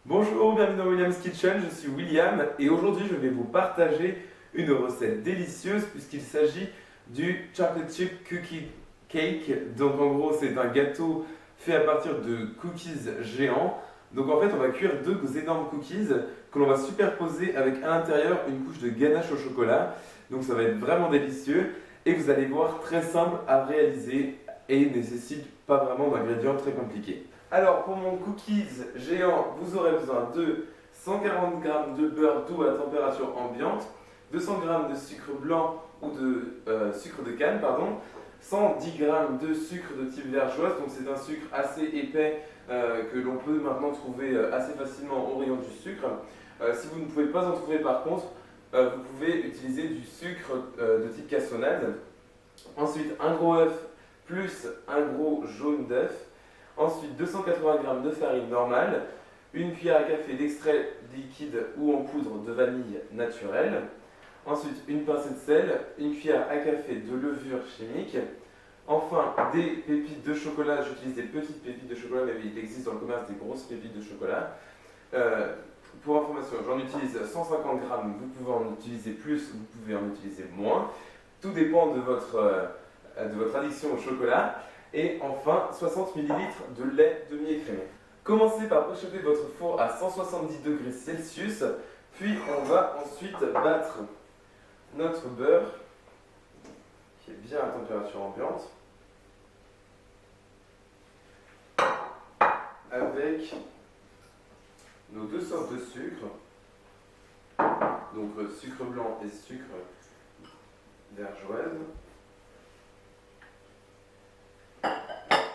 Bonjour, bienvenue dans William's Kitchen, je suis William et aujourd'hui je vais vous partager une recette délicieuse puisqu'il s'agit du chocolate chip cookie cake. Donc en gros c'est un gâteau fait à partir de cookies géants. Donc en fait on va cuire deux énormes cookies que l'on va superposer avec à l'intérieur une couche de ganache au chocolat. Donc ça va être vraiment délicieux et vous allez voir très simple à réaliser et nécessite pas vraiment d'ingrédients très compliqués. Alors pour mon cookies géant, vous aurez besoin de 140 g de beurre doux à température ambiante, 200 g de sucre blanc ou de sucre de canne, pardon, 110 g de sucre de type vergeoise, donc c'est un sucre assez épais que l'on peut maintenant trouver assez facilement au rayon du sucre. Si vous ne pouvez pas en trouver par contre, vous pouvez utiliser du sucre de type cassonade. Ensuite un gros œuf plus un gros jaune d'œuf. Ensuite 280 g de farine normale, une cuillère à café d'extrait liquide ou en poudre de vanille naturelle. Ensuite une pincée de sel, une cuillère à café de levure chimique. Enfin des pépites de chocolat, j'utilise des petites pépites de chocolat mais il existe dans le commerce des grosses pépites de chocolat. Pour information, j'en utilise 150 g, vous pouvez en utiliser plus, vous pouvez en utiliser moins. Tout dépend de votre addiction au chocolat. Et enfin 60 ml de lait demi-écrémé. Commencez par préchauffer votre four à 170 degrés Celsius, puis on va ensuite battre notre beurre qui est bien à température ambiante avec nos deux sortes de sucre, donc sucre blanc et sucre vergeoise.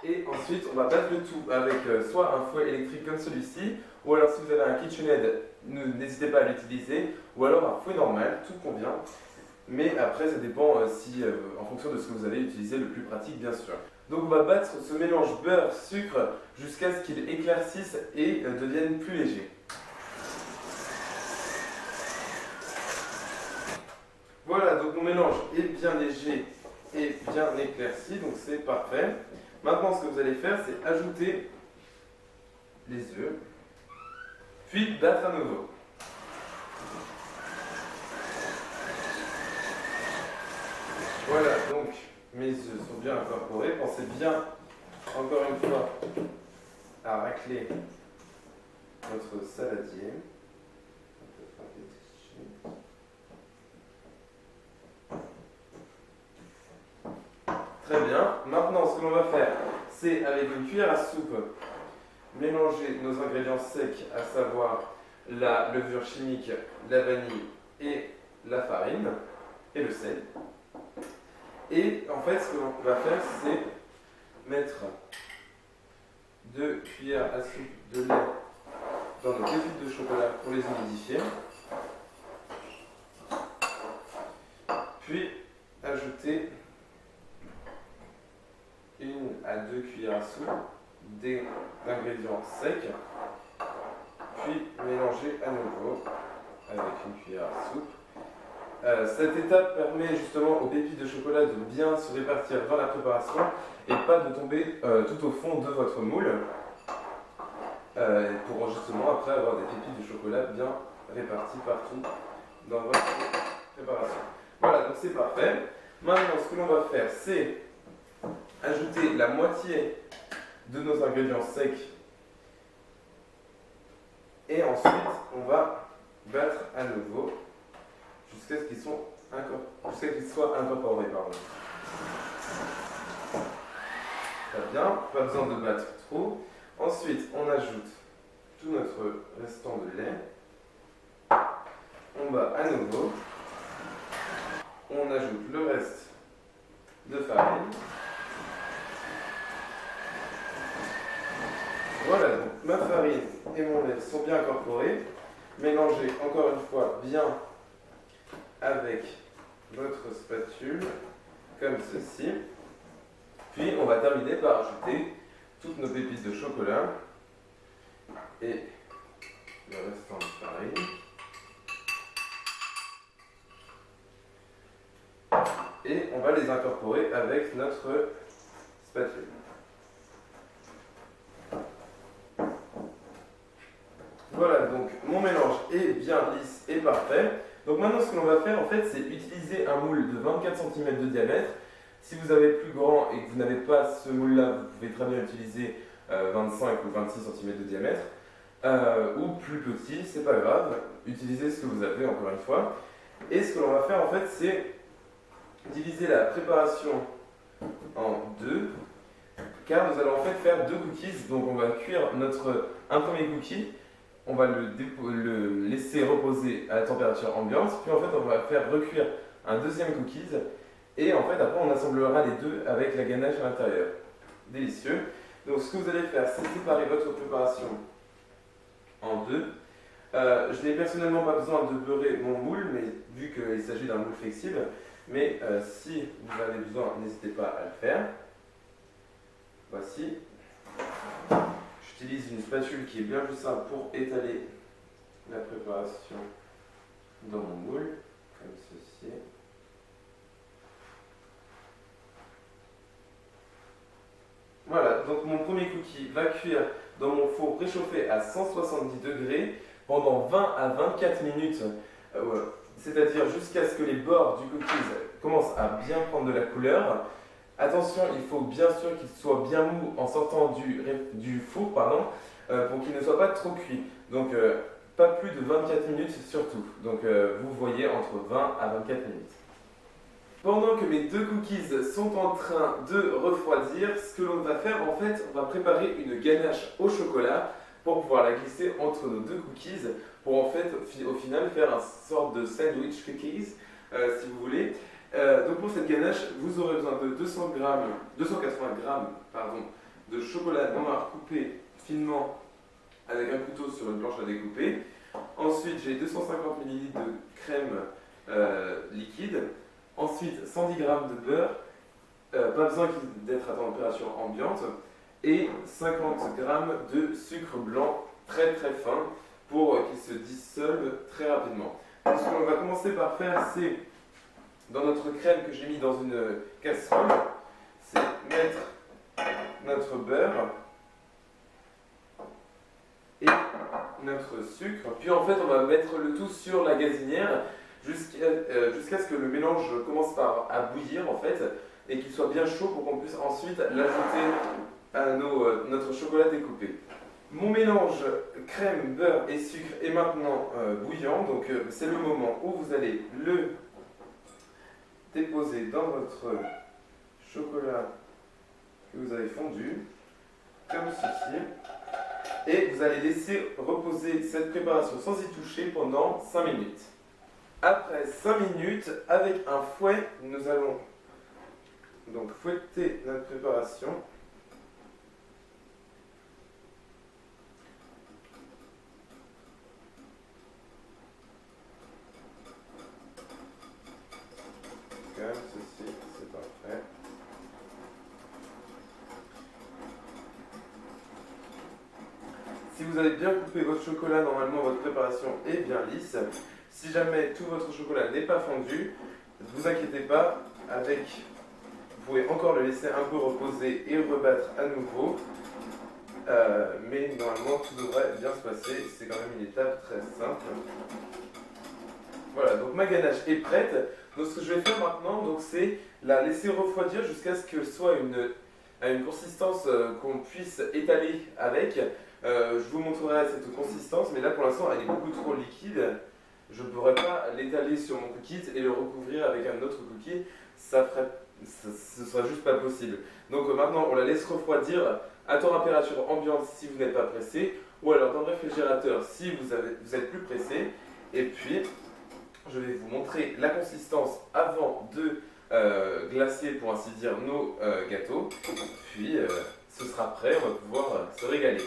Et ensuite, on va battre le tout avec soit un fouet électrique comme celui-ci, ou alors si vous avez un KitchenAid, n'hésitez pas à l'utiliser, ou alors un fouet normal, tout convient. Mais après, ça dépend en fonction de ce que vous allez utiliser le plus pratique, bien sûr. Donc on va battre ce mélange beurre-sucre jusqu'à ce qu'il éclaircisse et devienne plus léger. Voilà, donc mon mélange est bien léger et bien éclairci, donc c'est parfait. Maintenant, ce que vous allez faire, c'est ajouter les œufs, puis battre à nouveau. Voilà, donc mes œufs sont bien incorporés. Pensez bien, encore une fois, à racler votre saladier. Très bien. Maintenant, ce que l'on va faire, c'est avec une cuillère à soupe mélanger nos ingrédients secs, à savoir la levure chimique, la vanille et la farine et le sel. Et en fait, ce que l'on va faire, c'est mettre 2 cuillères à soupe de lait dans nos pépites de chocolat pour les humidifier. Puis ajouter 1 à 2 cuillères à soupe d'ingrédients secs, puis mélanger à nouveau avec une cuillère à soupe. Cette étape permet justement aux pépites de chocolat de bien se répartir dans la préparation et pas de tomber tout au fond de votre moule, pour justement après avoir des pépites de chocolat bien réparties partout dans votre préparation. Voilà, donc c'est parfait. Maintenant, ce que l'on va faire, c'est ajouter la moitié de nos ingrédients secs et ensuite on va battre à nouveau jusqu'à ce qu'ils soient incorporés. Très bien, pas besoin de battre trop. Ensuite, on ajoute tout notre restant de lait. On bat à nouveau. On ajoute le reste de farine. Voilà, donc ma farine et mon lait sont bien incorporés. Mélangez encore une fois bien avec votre spatule, comme ceci. Puis on va terminer par ajouter toutes nos pépites de chocolat et le restant de farine. Et on va les incorporer avec notre spatule. est bien lisse et parfait. Donc maintenant ce que l'on va faire en fait c'est utiliser un moule de 24 cm de diamètre. Si vous avez plus grand et que vous n'avez pas ce moule là, vous pouvez très bien utiliser 25 ou 26 cm de diamètre. Ou plus petit, c'est pas grave, utilisez ce que vous avez encore une fois. Et ce que l'on va faire en fait c'est diviser la préparation en deux, car nous allons en fait faire deux cookies. Donc on va cuire un premier cookie, on va le laisser reposer à la température ambiante, puis en fait on va faire recuire un deuxième cookies, et en fait après on assemblera les deux avec la ganache à l'intérieur. Délicieux. Donc ce que vous allez faire, c'est séparer votre préparation en deux. Je n'ai personnellement pas besoin de beurrer mon moule, mais vu qu'il s'agit d'un moule flexible, mais si vous avez besoin, n'hésitez pas à le faire. Voici. J'utilise une spatule qui est bien plus simple pour étaler la préparation dans mon moule, comme ceci. Voilà, donc mon premier cookie va cuire dans mon four préchauffé à 170 degrés pendant 20 à 24 minutes, c'est-à-dire jusqu'à ce que les bords du cookies commencent à bien prendre de la couleur. Attention, il faut bien sûr qu'il soit bien mou en sortant du four, pour qu'il ne soit pas trop cuit. Donc pas plus de 24 minutes surtout. Donc vous voyez entre 20 à 24 minutes. Pendant que mes deux cookies sont en train de refroidir, ce que l'on va faire en fait, on va préparer une ganache au chocolat pour pouvoir la glisser entre nos deux cookies pour en fait au final faire une sorte de sandwich cookies si vous voulez. Donc pour cette ganache, vous aurez besoin de 280 g de chocolat noir coupé finement avec un couteau sur une planche à découper. Ensuite, j'ai 250 ml de crème liquide. Ensuite, 110 g de beurre, pas besoin d'être à température ambiante. Et 50 g de sucre blanc très très fin pour qu'il se dissolve très rapidement. Donc, ce qu'on va commencer par faire, c'est dans notre crème que j'ai mis dans une casserole, c'est mettre notre beurre et notre sucre. Puis en fait, on va mettre le tout sur la gazinière jusqu'à ce que le mélange commence à bouillir en fait et qu'il soit bien chaud pour qu'on puisse ensuite l'ajouter à notre chocolat découpé. Mon mélange crème, beurre et sucre est maintenant bouillant, donc c'est le moment où vous allez le déposer dans votre chocolat que vous avez fondu, comme ceci, et vous allez laisser reposer cette préparation sans y toucher pendant 5 minutes. Après 5 minutes, avec un fouet, nous allons donc fouetter notre préparation. Comme ceci, c'est parfait. Si vous avez bien coupé votre chocolat, normalement votre préparation est bien lisse. Si jamais tout votre chocolat n'est pas fondu, ne vous inquiétez pas, vous pouvez encore le laisser un peu reposer et rebattre à nouveau. Mais normalement tout devrait bien se passer, c'est quand même une étape très simple. Voilà, donc ma ganache est prête. Donc ce que je vais faire maintenant, c'est la laisser refroidir jusqu'à ce qu'elle soit à une consistance qu'on puisse étaler avec. Je vous montrerai cette consistance, mais là pour l'instant elle est beaucoup trop liquide. Je ne pourrais pas l'étaler sur mon cookie et le recouvrir avec un autre cookie, ce ne serait juste pas possible. Donc maintenant on la laisse refroidir à température ambiante si vous n'êtes pas pressé, ou alors dans le réfrigérateur si vous êtes plus pressé. Et puis je vais vous montrer la consistance avant de glacer pour ainsi dire nos gâteaux. Puis ce sera prêt, on va pouvoir se régaler.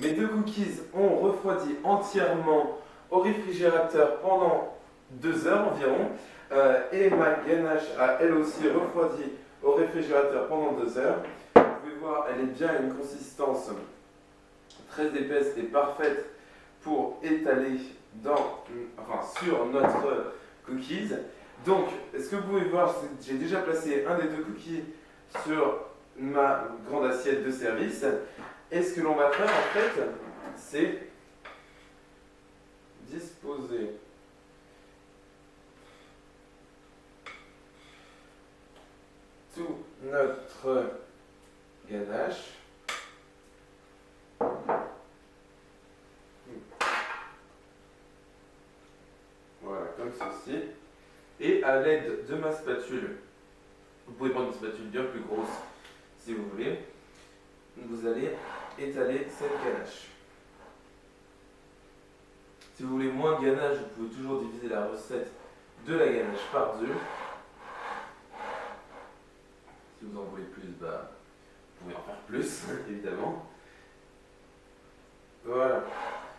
Mes deux cookies ont refroidi entièrement au réfrigérateur pendant 2 heures environ. Et ma ganache a elle aussi refroidi au réfrigérateur pendant 2 heures. Vous pouvez voir, elle est bien à une consistance très épaisse et parfaite pour étaler sur notre cookies. Donc, ce que vous pouvez voir, c'est que j'ai déjà placé un des deux cookies sur ma grande assiette de service. Et ce que l'on va faire en fait, c'est disposer tout notre ganache. Voilà, comme ceci. Et à l'aide de ma spatule, vous pouvez prendre une spatule bien plus grosse si vous voulez, vous allez étaler cette ganache. Si vous voulez moins de ganache, vous pouvez toujours diviser la recette de la ganache par deux. Si vous en voulez plus, bah, vous pouvez en faire plus, évidemment. Voilà.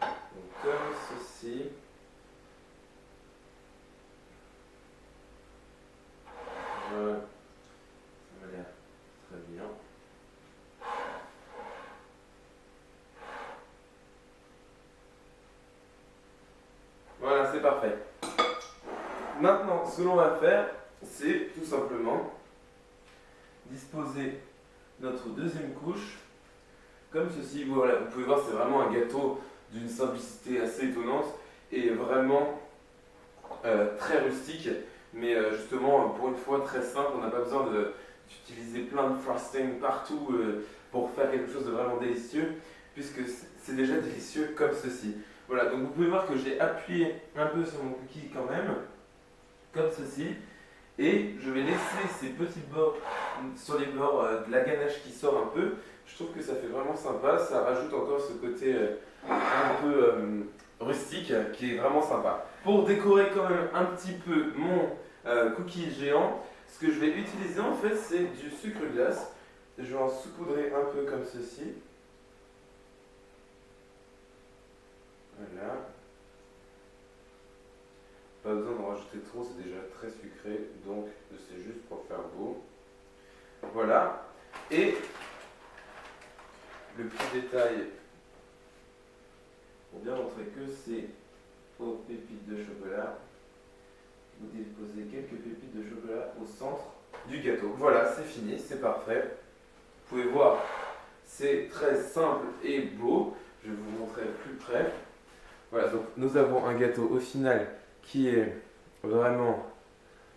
Donc, comme ceci. Voilà. Ça m'a l'air très bien. Voilà, c'est parfait. Maintenant, ce que l'on va faire, c'est tout simplement disposer notre deuxième couche comme ceci. Voilà, vous pouvez voir, c'est vraiment un gâteau d'une simplicité assez étonnante et vraiment très rustique, mais justement pour une fois très simple. On n'a pas besoin d'utiliser plein de frosting partout pour faire quelque chose de vraiment délicieux, puisque c'est déjà délicieux comme ceci. Voilà, donc vous pouvez voir que j'ai appuyé un peu sur mon cookie quand même, comme ceci. Et je vais laisser ces petits bords sur les bords de la ganache qui sort un peu. Je trouve que ça fait vraiment sympa, ça rajoute encore ce côté un peu rustique qui est vraiment sympa. Pour décorer quand même un petit peu mon cookie géant, ce que je vais utiliser en fait c'est du sucre glace. Je vais en saupoudrer un peu comme ceci. Voilà. Pas besoin d'en rajouter trop, c'est déjà très sucré, donc c'est juste pour faire beau. Voilà. Et le petit détail, pour bien montrer que c'est aux pépites de chocolat, vous déposez quelques pépites de chocolat au centre du gâteau. Voilà, c'est fini, c'est parfait. Vous pouvez voir, c'est très simple et beau. Je vais vous montrer plus près. Voilà, donc nous avons un gâteau au final qui est vraiment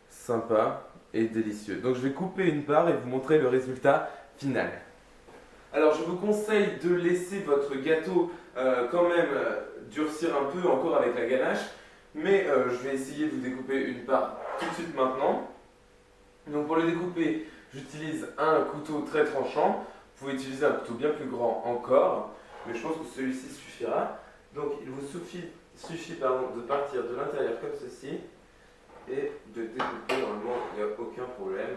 sympa et délicieux. Donc je vais couper une part et vous montrer le résultat final. Alors je vous conseille de laisser votre gâteau quand même durcir un peu encore avec la ganache, mais je vais essayer de vous découper une part tout de suite maintenant. Donc pour le découper, j'utilise un couteau très tranchant. Vous pouvez utiliser un couteau bien plus grand encore, mais je pense que celui-ci suffira. Donc il vous suffit de partir de l'intérieur comme ceci et de découper. Normalement il n'y a aucun problème.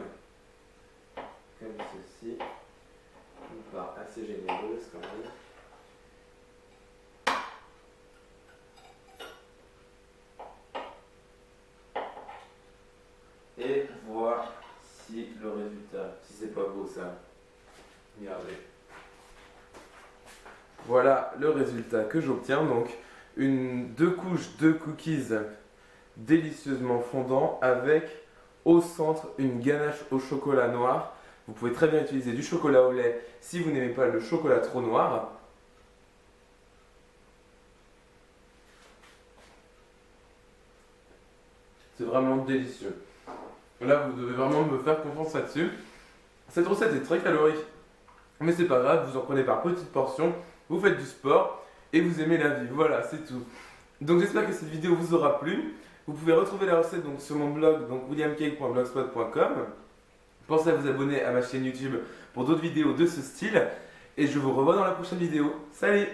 Comme ceci. Une part assez généreuse quand même. Et voir si le résultat, si c'est pas beau ça. Regardez. Voilà le résultat que j'obtiens. Donc deux couches de cookies délicieusement fondants avec au centre une ganache au chocolat noir. Vous pouvez très bien utiliser du chocolat au lait si vous n'aimez pas le chocolat trop noir. C'est vraiment délicieux. Là, vous devez vraiment me faire confiance là-dessus. Cette recette est très calorique, mais c'est pas grave, vous en prenez par petites portions, vous faites du sport et vous aimez la vie. Voilà, c'est tout. Donc j'espère que cette vidéo vous aura plu. Vous pouvez retrouver la recette donc, sur mon blog, donc williamcake.blogspot.com. Pensez à vous abonner à ma chaîne YouTube pour d'autres vidéos de ce style. Et je vous revois dans la prochaine vidéo. Salut!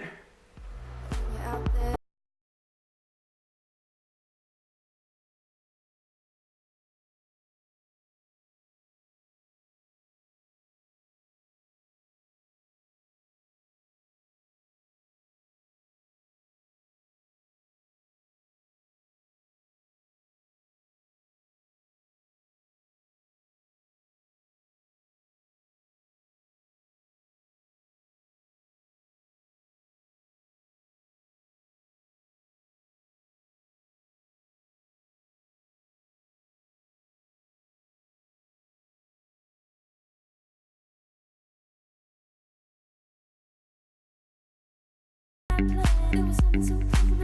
It was something so